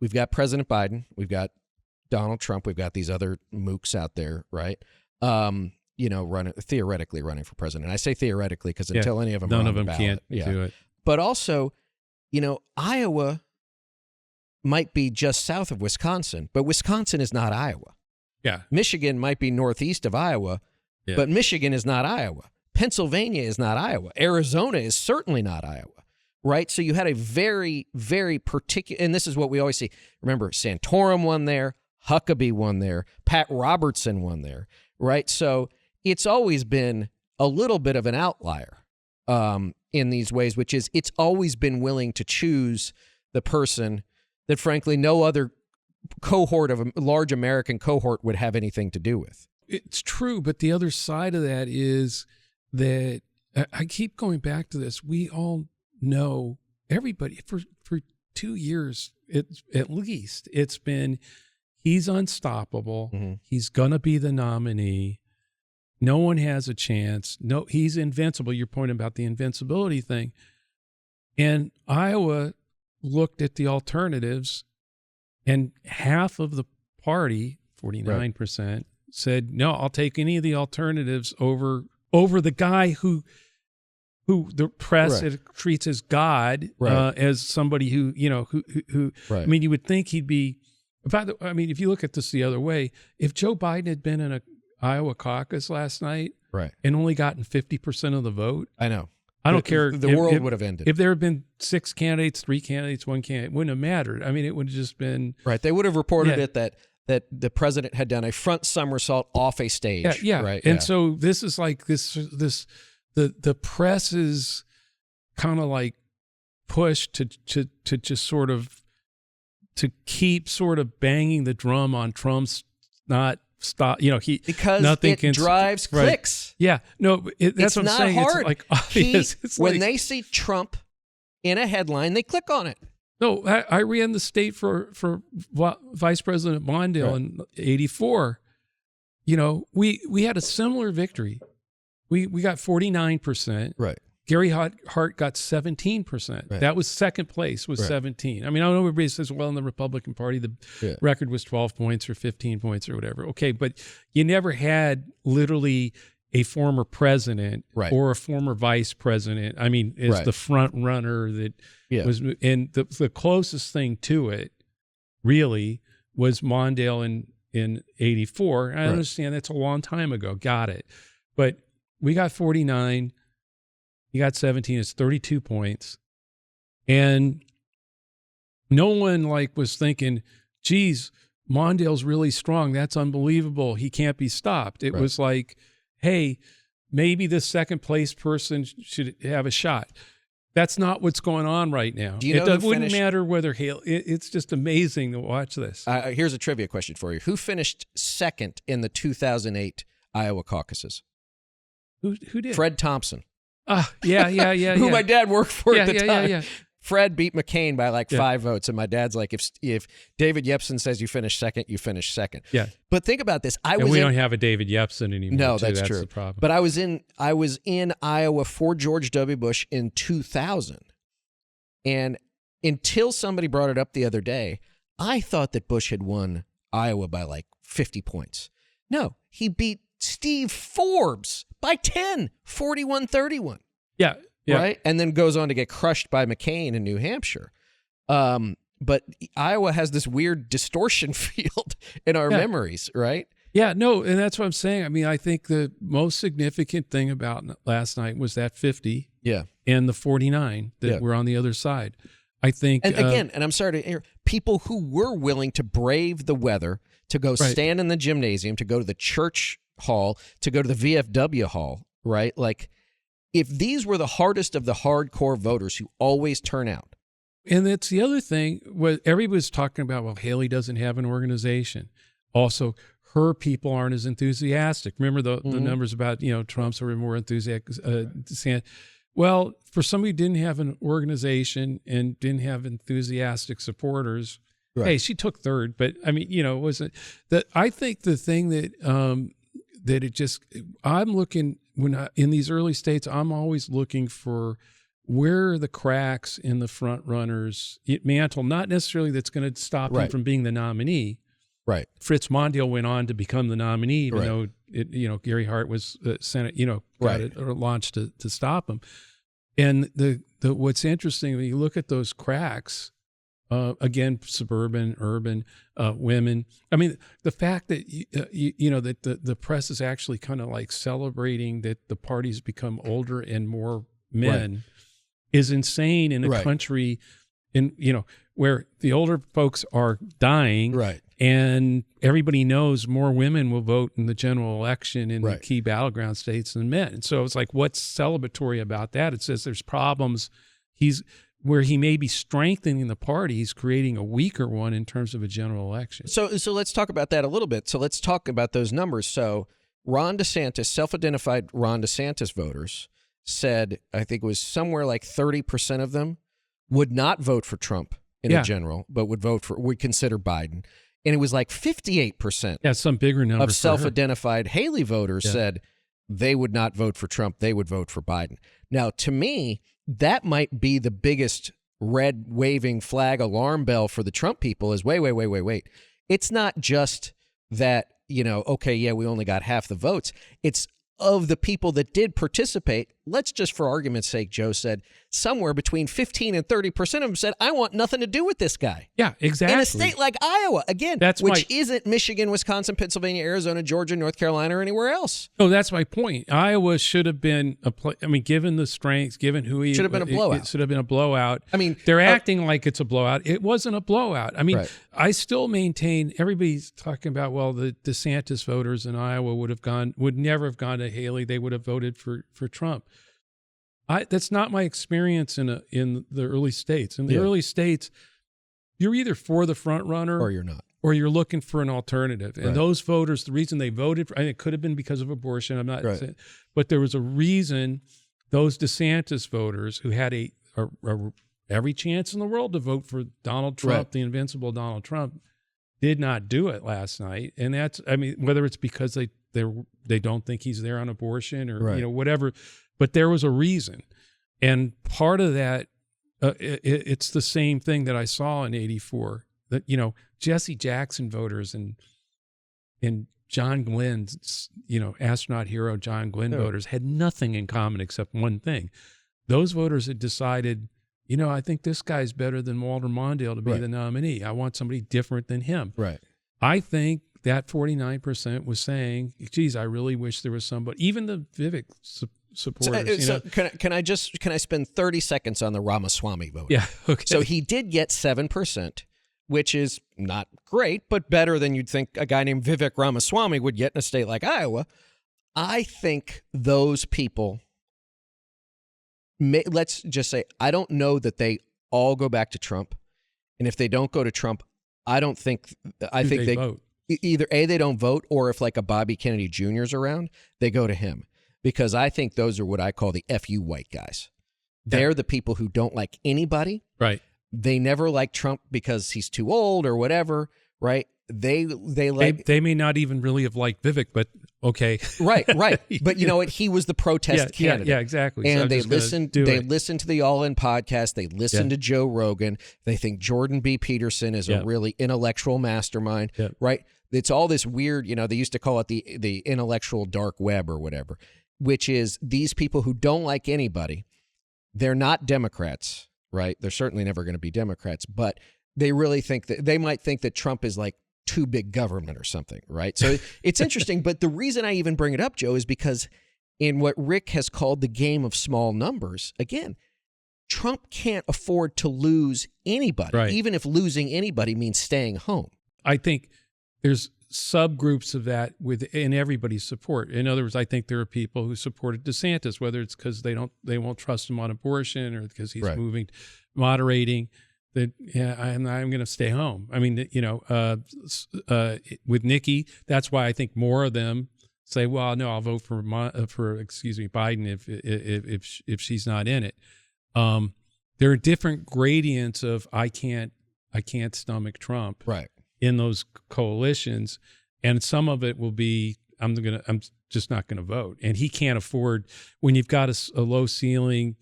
we've got President Biden, we've got Donald Trump, we've got these other mooks out there, right? Theoretically running for president. I say theoretically because until any of them none are of them the can't ballot, do it. But also, Iowa might be just south of Wisconsin, but Wisconsin is not Iowa. Yeah. Michigan might be northeast of Iowa, but Michigan is not Iowa. Pennsylvania is not Iowa. Arizona is certainly not Iowa, right? So you had a very, very particular, and this is what we always see. Remember, Santorum won there, Huckabee won there, Pat Robertson won there, right? So it's always been a little bit of an outlier in these ways, which is it's always been willing to choose the person that, frankly, no other cohort of a large American cohort would have anything to do with. It's true, but the other side of that is that I keep going back to this. We all know, everybody for 2 years at least, it's been he's unstoppable. Mm-hmm. He's gonna be the nominee. No one has a chance. No, he's invincible. Your point about the invincibility thing. And Iowa looked at the alternatives, and half of the party, 49%, said, no, I'll take any of the alternatives over the guy who the press treats as God, as somebody who I mean, you would think he'd be, if you look at this the other way, if Joe Biden had been in a Iowa caucus last night and only gotten 50% of the vote, I know. I don't care. The world would have ended. If there had been 6 candidates, 3 candidates, 1 candidate, it wouldn't have mattered. I mean, it would have just been... Right. They would have reported it that the president had done a front somersault off a stage. Yeah. Right. And so this is like the press is kind of like pushed to just sort of to keep sort of banging the drum on Trump's not stop. Because nothing it drives clicks. Yeah. No, that's it's what I'm not saying. hard. It's like obvious. When they see Trump in a headline, they click on it. No, I ran the state for Vice President Mondale in '84. We had a similar victory. We got 49%. Right. Gary Hart got 17%. Right. That was second place, was 17. I mean, I know everybody says, well, in the Republican Party, the record was 12 points or 15 points or whatever. Okay, but you never had literally a former president or a former vice president. I mean, as the front runner that was, and the closest thing to it really was Mondale in '84. I understand that's a long time ago. Got it. But we got 49. He got 17. It's 32 points. And no one was thinking, geez, Mondale's really strong. That's unbelievable. He can't be stopped. It was like, hey, maybe the second place person should have a shot. That's not what's going on right now. It wouldn't matter whether it's just amazing to watch this. Here's a trivia question for you. Who finished second in the 2008 Iowa caucuses? Who did? Fred Thompson. Yeah. Who my dad worked for at the time. Yeah. Fred beat McCain by 5 votes, and my dad's like, if David Yepsen says you finish second, you finish second. Yeah. But think about this. We don't have a David Yepsen anymore. No, that's true. The problem. But I was in Iowa for George W. Bush in 2000, and until somebody brought it up the other day, I thought that Bush had won Iowa by 50 points. No, he beat Steve Forbes by 10, 41-31. Yeah. Right? And then goes on to get crushed by McCain in New Hampshire. But Iowa has this weird distortion field in our memories, right? Yeah, no, and that's what I'm saying. I mean, I think the most significant thing about last night was that 50 and the 49 that were on the other side. I think... And again, and I'm sorry to hear, people who were willing to brave the weather, to go stand in the gymnasium, to go to the church hall, to go to the VFW hall, right? If these were the hardest of the hardcore voters who always turn out. And that's the other thing, what everybody's talking about, well, Haley doesn't have an organization. Also, her people aren't as enthusiastic. Remember the numbers about, Trump's are more enthusiastic. Well, for somebody who didn't have an organization and didn't have enthusiastic supporters, hey, she took third. But I mean, it wasn't that. I think the thing that I'm looking in these early states, I'm always looking for where are the cracks in the front runners' mantle? Not necessarily that's going to stop him from being the nominee. Right. Fritz Mondale went on to become the nominee, even though Gary Hart was Senate, got it or launched to stop him. And the what's interesting when you look at those cracks, again, suburban, urban, women. I mean, the fact that that the press is actually kind of like celebrating that the party's become older and more men is insane in a country where the older folks are dying, and everybody knows more women will vote in the general election in the key battleground states than men. And so it's like, what's celebratory about that? It says there's problems. Where he may be strengthening the party, he's creating a weaker one in terms of a general election. So let's talk about that a little bit. So let's talk about those numbers. So Ron DeSantis, self-identified Ron DeSantis voters said, I think it was somewhere like 30% of them would not vote for Trump in a general, but would consider Biden. And it was like 58%. Yeah, some bigger number of self-identified Haley voters said they would not vote for Trump. They would vote for Biden. Now, to me, that might be the biggest red waving flag alarm bell for the Trump people is wait. It's not just that, we only got half the votes. It's of the people that did participate. Let's just, for argument's sake, Joe said somewhere between 15 and 30% of them said, I want nothing to do with this guy. Yeah, exactly. In a state like Iowa, again, which isn't Michigan, Wisconsin, Pennsylvania, Arizona, Georgia, North Carolina, or anywhere else. Oh, that's my point. Iowa should have been given the strengths, given who he should have been a blowout. It should have been a blowout. I mean, they're acting like it's a blowout. It wasn't a blowout. I mean, I still maintain everybody's talking about, well, the DeSantis voters in Iowa would never have gone to Haley. They would have voted for Trump. That's not my experience in the early states. In the early states, you're either for the front runner or you're not, or you're looking for an alternative. And those voters, the reason they voted, it could have been because of abortion. I'm not saying, but there was a reason those DeSantis voters who had every chance in the world to vote for Donald Trump, the invincible Donald Trump, did not do it last night. And that's, whether it's because they don't think he's there on abortion or whatever. But there was a reason. And part of that, it's the same thing that I saw in 84, that, Jesse Jackson voters and John Glenn's, astronaut hero John Glenn voters had nothing in common except one thing. Those voters had decided, I think this guy's better than Walter Mondale to be the nominee. I want somebody different than him. Right. I think that 49% was saying, geez, I really wish there was somebody, even the Vivek supporters. So can I spend 30 seconds on the Ramaswamy vote? Yeah, okay. So he did get 7%, which is not great, but better than you'd think a guy named Vivek Ramaswamy would get in a state like Iowa. I think those people, let's just say, I don't know that they all go back to Trump. And if they don't go to Trump, I think they vote. Either A, they don't vote, or if like a Bobby Kennedy Jr. is around, they go to him. Because I think those are what I call the FU white guys. They're the people who don't like anybody. Right. They never like Trump because he's too old or whatever, right? They may not even really have liked Vivek, but okay. Right. But you know what? He was the protest candidate. Yeah, exactly. And so they listen to the All In podcast. They listen to Joe Rogan. They think Jordan B. Peterson is a really intellectual mastermind, right? It's all this weird, they used to call it the intellectual dark web or whatever, which is these people who don't like anybody. They're not Democrats, right? They're certainly never going to be Democrats, but they really think that they might think that Trump is like too big government or something, right? So it's interesting. But the reason I even bring it up, Joe, is because in what Rick has called the game of small numbers, again, Trump can't afford to lose anybody, even if losing anybody means staying home. I think there's subgroups of that within everybody's support. In other words, I think there are people who supported DeSantis, whether it's because they won't trust him on abortion or because he's moderating. That I'm going to stay home. I mean, with Nikki, that's why I think more of them say, "Well, no, I'll vote for Biden if she's not in it." There are different gradients of I can't stomach Trump in those coalitions, and some of it will be I'm just not going to vote, and he can't afford when you've got a low ceiling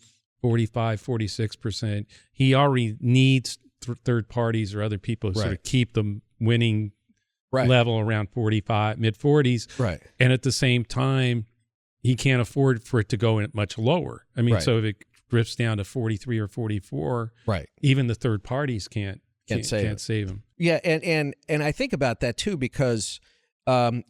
45, 46%. He already needs third parties or other people to sort of keep the winning level around 45, mid 40s. Right. And at the same time, he can't afford for it to go much lower. I mean, so if it drifts down to 43 or 44, even the third parties can't save him. Yeah, and I think about that too because, I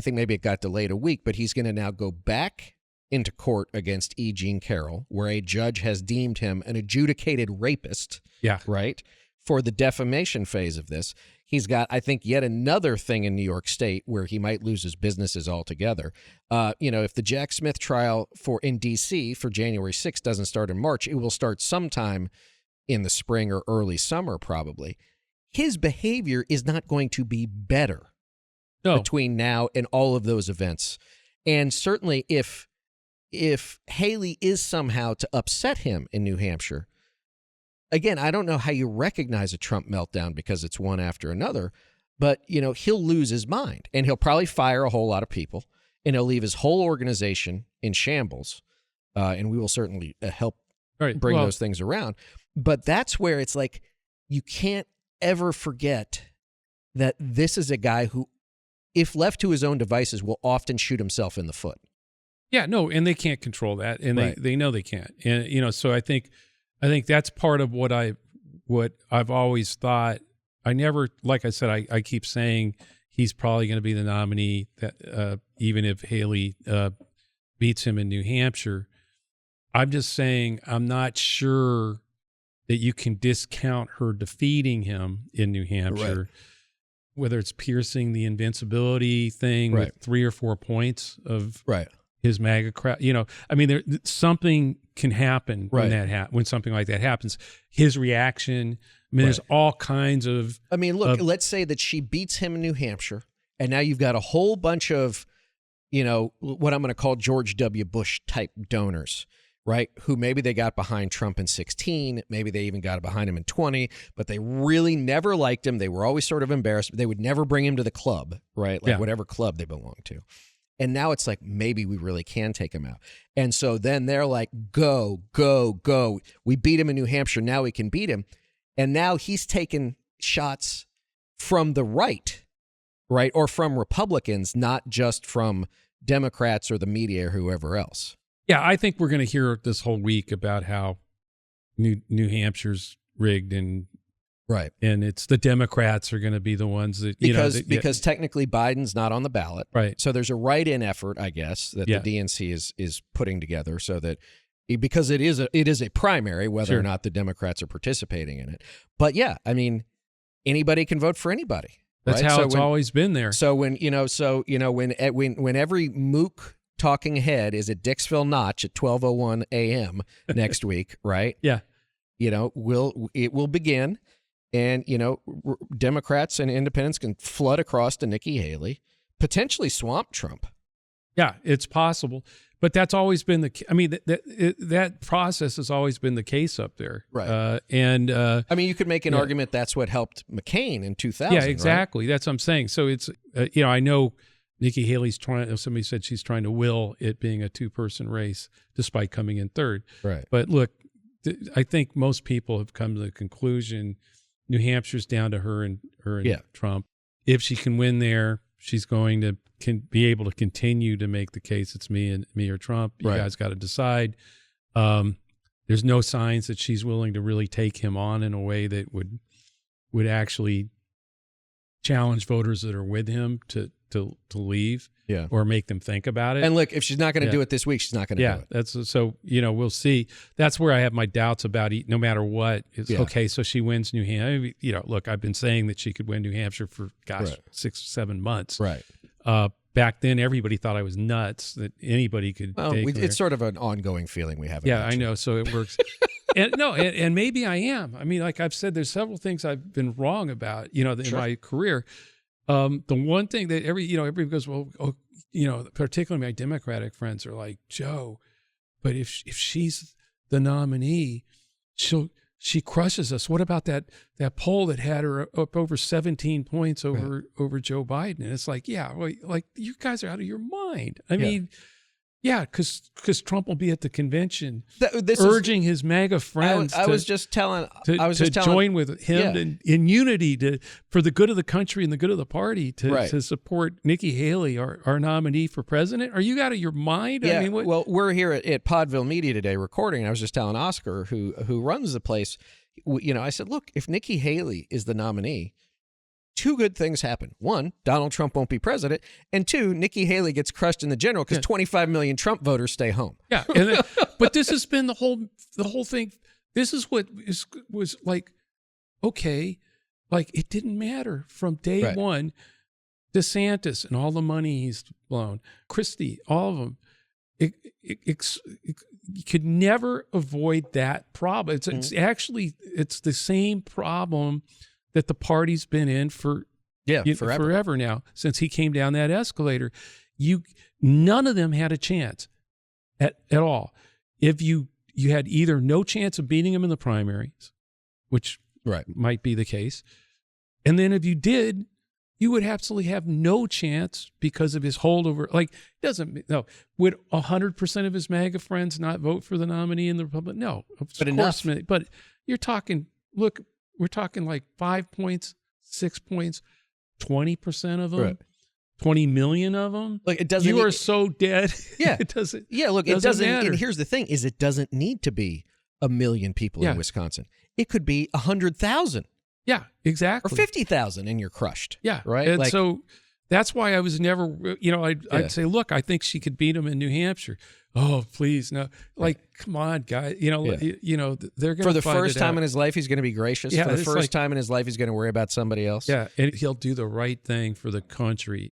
think maybe it got delayed a week, but he's going to now go back into court against E. Jean Carroll, where a judge has deemed him an adjudicated rapist. Yeah. Right? For the defamation phase of this. He's got, I think, yet another thing in New York State where he might lose his businesses altogether. If the Jack Smith trial in D.C. for January 6th doesn't start in March, it will start sometime in the spring or early summer, probably. His behavior is not going to be better between now and all of those events. And certainly if Haley is somehow to upset him in New Hampshire, again, I don't know how you recognize a Trump meltdown because it's one after another, but, he'll lose his mind and he'll probably fire a whole lot of people and he'll leave his whole organization in shambles. And we will certainly help bring those things around. But that's where it's like, you can't ever forget that this is a guy who, if left to his own devices, will often shoot himself in the foot. Yeah, no, and they can't control that. And they know they can't. And, so I think that's part of what I've always thought. I never, like I said, I keep saying he's probably going to be the nominee that even if Haley beats him in New Hampshire. I'm just saying I'm not sure that you can discount her defeating him in New Hampshire, whether it's piercing the invincibility thing with 3 or 4 points of his MAGA crowd. I mean, something can happen when when something like that happens. His reaction. I mean, there's all kinds of. I mean, look. Let's say that she beats him in New Hampshire, and now you've got a whole bunch of, what I'm going to call George W. Bush type donors, right? Who maybe they got behind Trump in 2016, maybe they even got behind him in 2020, but they really never liked him. They were always sort of embarrassed. They would never bring him to the club, right? Like whatever club they belong to. And now it's like, maybe we really can take him out. And so then they're like, go, go, go. We beat him in New Hampshire. Now we can beat him. And now he's taken shots from the right, or from Republicans, not just from Democrats or the media or whoever else. Yeah, I think we're going to hear this whole week about how New Hampshire's rigged and and it's the Democrats are going to be the ones that because technically Biden's not on the ballot, right? So there's a write-in effort, I guess, that the DNC is putting together so that because it is a primary, whether or not the Democrats are participating in it. But yeah, I mean, anybody can vote for anybody. That's how it's always been there. So when every mook talking head is at Dixville Notch at 12:01 a.m. next week, right? Yeah. It will begin, and Democrats and independents can flood across to Nikki Haley, potentially swamp Trump. Yeah, it's possible, but that's always been that process has always been the case up there, right? I mean, you could make an argument that's what helped McCain in 2000. Yeah, exactly. Right? That's what I'm saying. So it's I know Nikki Haley's trying. Somebody said she's trying to will it being a 2-person race, despite coming in third. Right. But look, I think most people have come to the conclusion New Hampshire's down to her and Trump. If she can win there, she's going to be able to continue to make the case it's me or Trump. You guys got to decide. There's no signs that she's willing to really take him on in a way that would actually challenge voters that are with him to leave or make them think about it. And look, if she's not going to do it this week, she's not going to do it. That's so, we'll see. That's where I have my doubts about no matter what. It's okay. So she wins New Hampshire. Look, I've been saying that she could win New Hampshire for 6 or 7 months. Right. Back then, everybody thought I was nuts that anybody could take her. It's sort of an ongoing feeling we have. Yeah, I know. So it works. And maybe I am. I mean, like I've said, there's several things I've been wrong about, in my career. The one thing that everybody goes, well, particularly my Democratic friends are like, Joe, but if she's the nominee, she crushes us. What about that poll that had her up over 17 points over Joe Biden? And it's like, well, like you guys are out of your mind. I mean, Yeah, because Trump will be at the convention urging his MAGA friends to join with him in unity for the good of the country and the good of the party to support Nikki Haley, our nominee for president. Are you out of your mind? Yeah, I mean, well, we're here at Podville Media today recording. I was just telling Oscar, who runs the place, I said, look, if Nikki Haley is the nominee, two good things happen. One, Donald Trump won't be president. And two, Nikki Haley gets crushed in the general because 25 million Trump voters stay home. Yeah. But this has been the whole thing. This is what was like, okay, like it didn't matter from day one. DeSantis and all the money he's blown, Christie, all of them. You could never avoid that problem. It's actually the same problem that the party's been in forever now, since he came down that escalator. None of them had a chance at all. If you had either no chance of beating him in the primaries, which might be the case, and then if you did, you would absolutely have no chance because of his holdover. Like, would 100% of his MAGA friends not vote for the nominee in the Republican? No, of course. But you're talking, look, we're talking like 5 points, 6 points, 20% of them, 20 million of them. Like, it doesn't. You are so dead. Yeah, it doesn't. Yeah, look, it doesn't matter. And here's the thing: is it doesn't need to be 1 million people in Wisconsin. It could be 100,000. Yeah, exactly. Or 50,000, and you're crushed. Yeah, right. And so that's why I was never. I'd say, look, I think she could beat him in New Hampshire. Oh, please, no! Like, come on, guys. They're going to for the first time in his life, he's going to be gracious. Yeah, for the first time in his life, he's going to worry about somebody else. Yeah, and he'll do the right thing for the country.